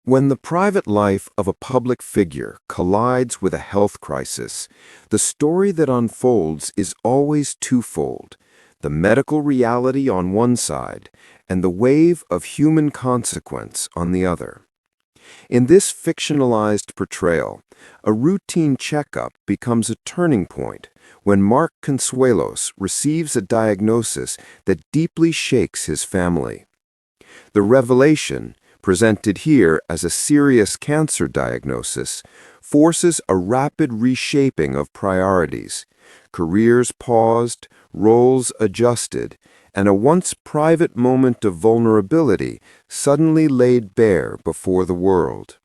When the private life of a public figure collides with a health crisis, the story that unfolds is always twofold: the medical reality on one side and the wave of human consequence on the other. In this fictionalized portrayal, a routine checkup becomes a turning point when Mark Consuelos receives a diagnosis that deeply shakes his family. The revelation, presented here as a serious cancer diagnosis, forces a rapid reshaping of priorities, careers paused, roles adjusted, and a once private moment of vulnerability suddenly laid bare before the world.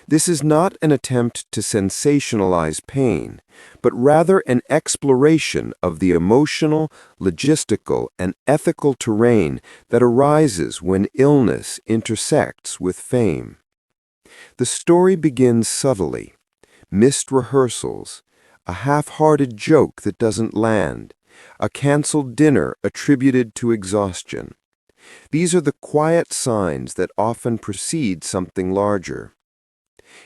This is not an attempt to sensationalize pain, but rather an exploration of the emotional, logistical, and ethical terrain that arises when illness intersects with fame. The story begins subtly: missed rehearsals, a half-hearted joke that doesn't land, a canceled dinner attributed to exhaustion. These are the quiet signs that often precede something larger.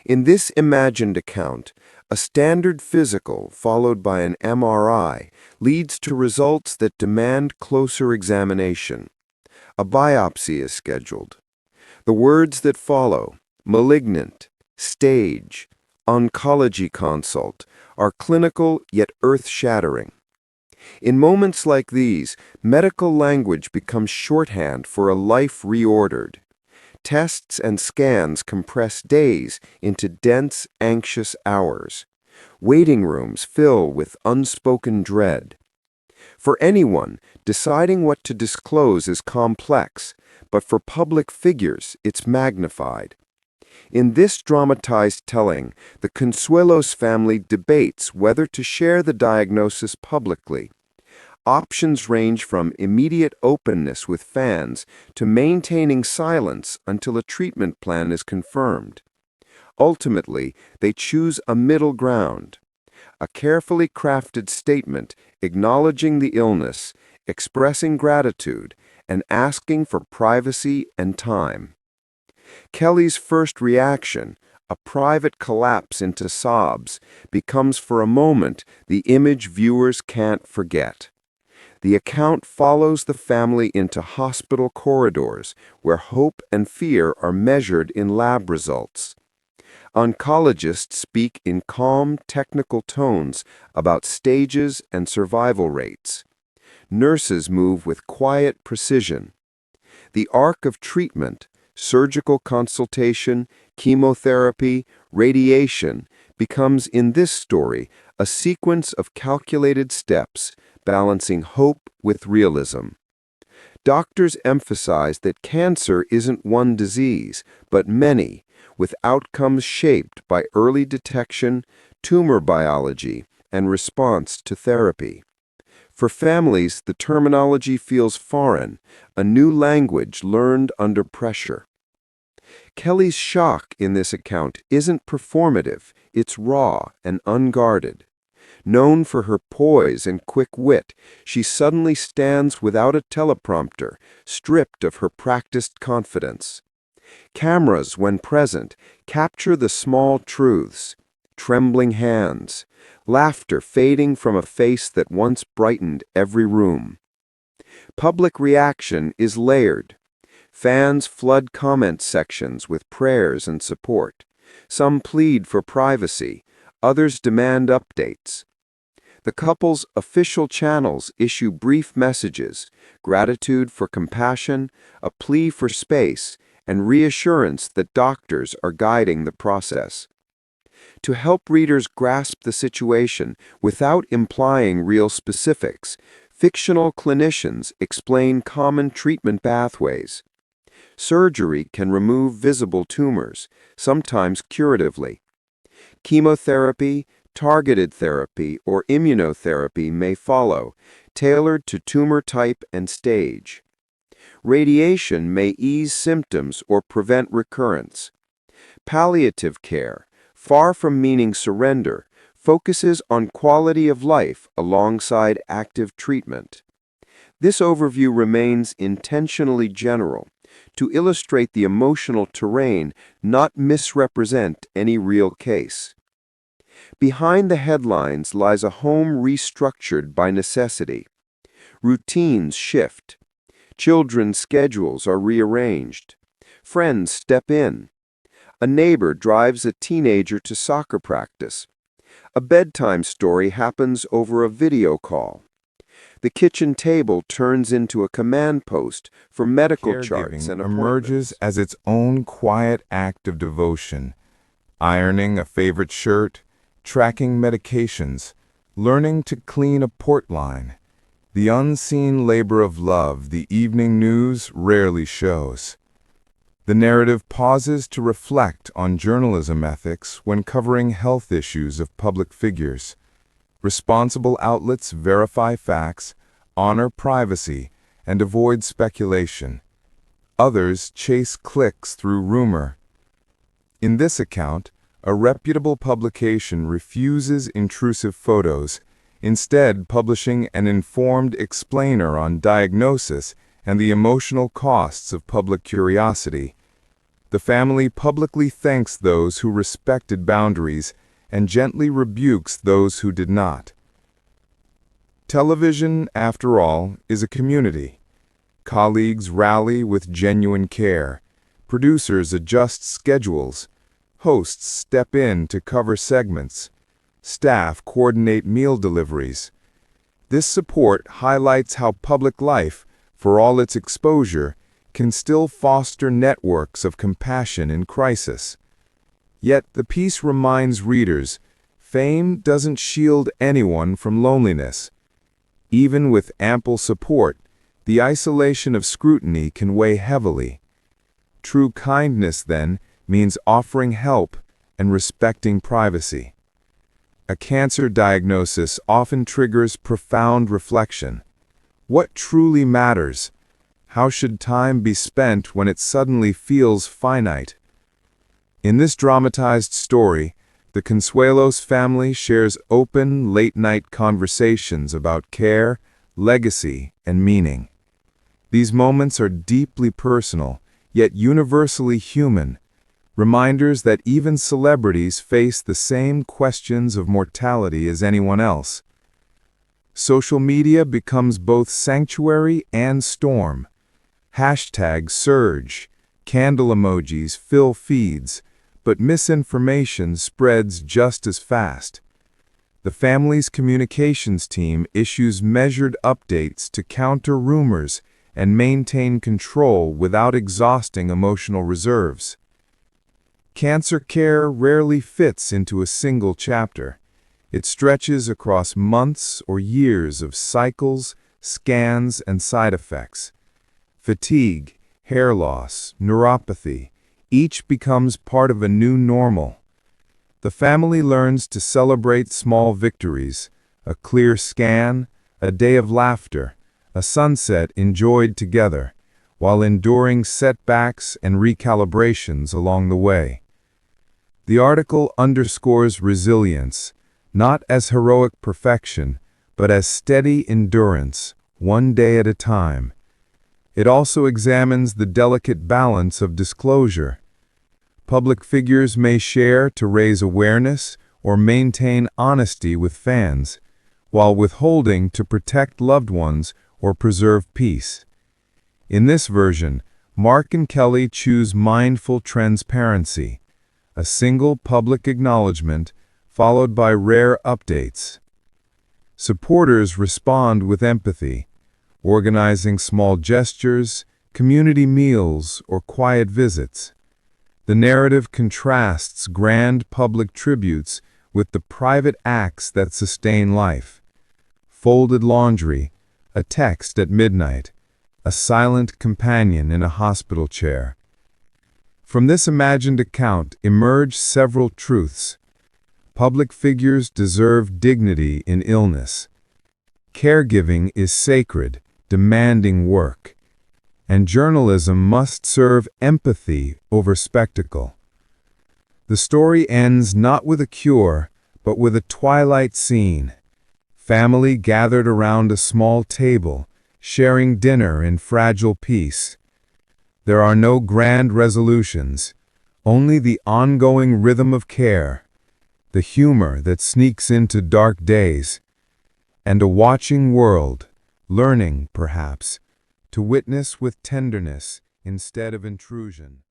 In this imagined account, a standard physical followed by an MRI leads to results that demand closer examination. A biopsy is scheduled. The words that follow, malignant, stage, oncology consult, are clinical yet earth-shattering. In moments like these, medical language becomes shorthand for a life reordered. Tests and scans compress days into dense, anxious hours. Waiting rooms fill with unspoken dread. For anyone, deciding what to disclose is complex, but for public figures, it's magnified. In this dramatized telling, the Consuelos family debates whether to share the diagnosis publicly. Options range from immediate openness with fans to maintaining silence until a treatment plan is confirmed. Ultimately, they choose a middle ground: a carefully crafted statement acknowledging the illness, expressing gratitude, and asking for privacy and time. Kelly's first reaction, a private collapse into sobs, becomes for a moment the image viewers can't forget. The account follows the family into hospital corridors where hope and fear are measured in lab results. Oncologists speak in calm, technical tones about stages and survival rates. Nurses move with quiet precision. The arc of treatment, surgical consultation, chemotherapy, radiation, becomes in this story a sequence of calculated steps, balancing hope with realism. Doctors emphasize that cancer isn't one disease, but many, with outcomes shaped by early detection, tumor biology, and response to therapy. For families, the terminology feels foreign, a new language learned under pressure. Kelly's shock in this account isn't performative, it's raw and unguarded. Known for her poise and quick wit, she suddenly stands without a teleprompter, stripped of her practiced confidence. Cameras, when present, capture the small truths: trembling hands, laughter fading from a face that once brightened every room. Public reaction is layered. Fans flood comment sections with prayers and support. Some plead for privacy, others demand updates. The couple's official channels issue brief messages: gratitude for compassion, a plea for space, and reassurance that doctors are guiding the process. To help readers grasp the situation without implying real specifics, fictional clinicians explain common treatment pathways. Surgery can remove visible tumors, sometimes curatively. Chemotherapy, targeted therapy, or immunotherapy may follow, tailored to tumor type and stage. Radiation may ease symptoms or prevent recurrence. Palliative care, far from meaning surrender, focuses on quality of life alongside active treatment. This overview remains intentionally general, to illustrate the emotional terrain, not misrepresent any real case. Behind the headlines lies a home restructured by necessity. Routines shift. Children's schedules are rearranged. Friends step in. A neighbor drives a teenager to soccer practice. A bedtime story happens over a video call. The kitchen table turns into a command post for medical charts and Caregiving emerges appointments. as its own quiet act of devotion. Ironing a favorite shirt, tracking medications, learning to clean a port line. The unseen labor of love the evening news rarely shows. The narrative pauses to reflect on journalism ethics when covering health issues of public figures. Responsible outlets verify facts, honor privacy, and avoid speculation. Others chase clicks through rumor. In this account, a reputable publication refuses intrusive photos, instead publishing an informed explainer on diagnosis and the emotional costs of public curiosity. The family publicly thanks those who respected boundaries and gently rebukes those who did not. Television, after all, is a community. Colleagues rally with genuine care. Producers adjust schedules. Hosts step in to cover segments. Staff coordinate meal deliveries. This support highlights how public life, for all its exposure, can still foster networks of compassion in crisis. Yet the piece reminds readers, fame doesn't shield anyone from loneliness. Even with ample support, the isolation of scrutiny can weigh heavily. True kindness, then, means offering help and respecting privacy. A cancer diagnosis often triggers profound reflection. What truly matters? How should time be spent when it suddenly feels finite? In this dramatized story, the Consuelos family shares open, late-night conversations about care, legacy, and meaning. These moments are deeply personal, yet universally human, reminders that even celebrities face the same questions of mortality as anyone else. Social media becomes both sanctuary and storm. Hashtags surge, candle emojis fill feeds, but misinformation spreads just as fast. The family's communications team issues measured updates to counter rumors and maintain control without exhausting emotional reserves. Cancer care rarely fits into a single chapter. It stretches across months or years of cycles, scans, and side effects. Fatigue, hair loss, neuropathy, each becomes part of a new normal. The family learns to celebrate small victories, a clear scan, a day of laughter, a sunset enjoyed together, while enduring setbacks and recalibrations along the way. The article underscores resilience, not as heroic perfection, but as steady endurance, one day at a time. It also examines the delicate balance of disclosure. Public figures may share to raise awareness or maintain honesty with fans, while withholding to protect loved ones or preserve peace. In this version, Mark and Kelly choose mindful transparency, a single public acknowledgement followed by rare updates. Supporters respond with empathy, organizing small gestures, community meals, or quiet visits. The narrative contrasts grand public tributes with the private acts that sustain life. Folded laundry, a text at midnight, a silent companion in a hospital chair. From this imagined account emerge several truths. Public figures deserve dignity in illness. Caregiving is sacred, demanding work. And journalism must serve empathy over spectacle. The story ends not with a cure, but with a twilight scene. Family gathered around a small table, sharing dinner in fragile peace. There are no grand resolutions, only the ongoing rhythm of care, the humor that sneaks into dark days, and a watching world, learning, perhaps, to witness with tenderness instead of intrusion.